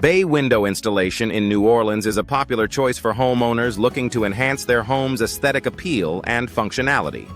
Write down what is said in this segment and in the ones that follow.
Bay window installation in New Orleans is a popular choice for homeowners looking to enhance their home's aesthetic appeal and functionality.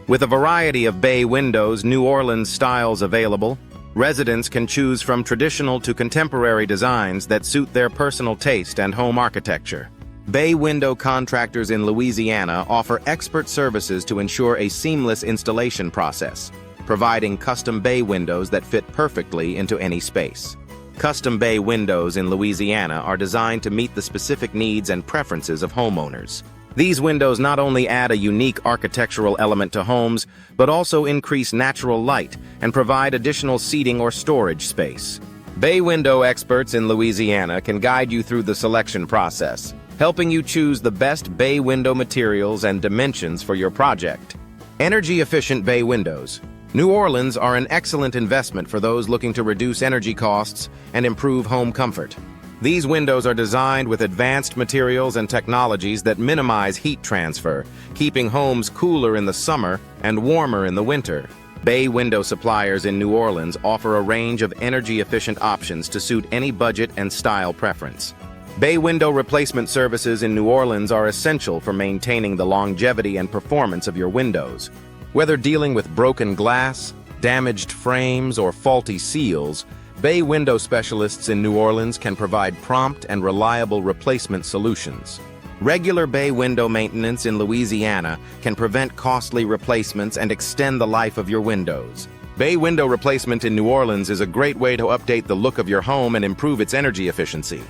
With a variety of bay windows, New Orleans styles available, residents can choose from traditional to contemporary designs that suit their personal taste and home architecture. Bay window contractors in Louisiana offer expert services to ensure a seamless installation process, providing custom bay windows that fit perfectly into any space. Custom bay windows in Louisiana are designed to meet the specific needs and preferences of homeowners. These windows not only add a unique architectural element to homes, but also increase natural light and provide additional seating or storage space. Bay window experts in Louisiana can guide you through the selection process, helping you choose the best bay window materials and dimensions for your project. Energy-efficient bay windows. New Orleans are an excellent investment for those looking to reduce energy costs and improve home comfort. These windows are designed with advanced materials and technologies that minimize heat transfer, keeping homes cooler in the summer and warmer in the winter. Bay window suppliers in New Orleans offer a range of energy-efficient options to suit any budget and style preference. Bay window replacement services in New Orleans are essential for maintaining the longevity and performance of your windows. Whether dealing with broken glass, damaged frames, or faulty seals, bay window specialists in New Orleans can provide prompt and reliable replacement solutions. Regular bay window maintenance in Louisiana can prevent costly replacements and extend the life of your windows. Bay window replacement in New Orleans is a great way to update the look of your home and improve its energy efficiency.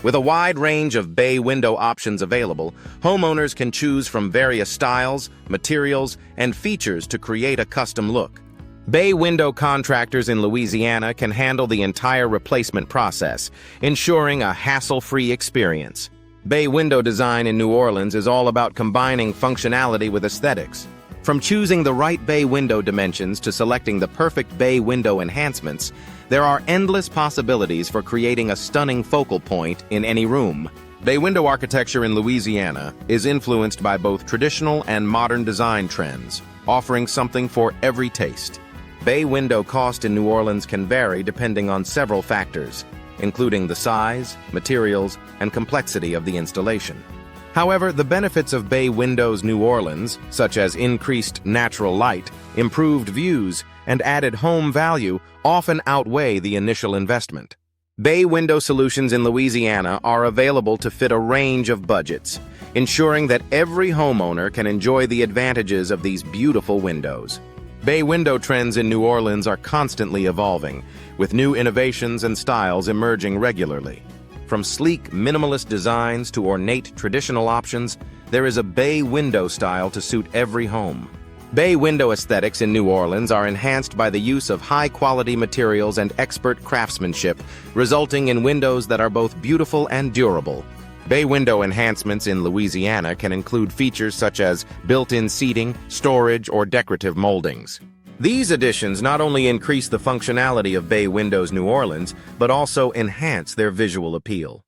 With a wide range of bay window options available, homeowners can choose from various styles, materials, and features to create a custom look. Bay window contractors in Louisiana can handle the entire replacement process, ensuring a hassle-free experience. Bay window design in New Orleans is all about combining functionality with aesthetics. From choosing the right bay window dimensions to selecting the perfect bay window enhancements, there are endless possibilities for creating a stunning focal point in any room. Bay window architecture in Louisiana is influenced by both traditional and modern design trends, offering something for every taste. Bay window cost in New Orleans can vary depending on several factors, including the size, materials, and complexity of the installation. However, the benefits of bay windows New Orleans, such as increased natural light, improved views, and added home value, often outweigh the initial investment. Bay window solutions in Louisiana are available to fit a range of budgets, ensuring that every homeowner can enjoy the advantages of these beautiful windows. Bay window trends in New Orleans are constantly evolving, with new innovations and styles emerging regularly. From sleek, minimalist designs to ornate traditional options, there is a bay window style to suit every home. Bay window aesthetics in New Orleans are enhanced by the use of high-quality materials and expert craftsmanship, resulting in windows that are both beautiful and durable. Bay window enhancements in Louisiana can include features such as built-in seating, storage, or decorative moldings. These additions not only increase the functionality of bay windows New Orleans, but also enhance their visual appeal.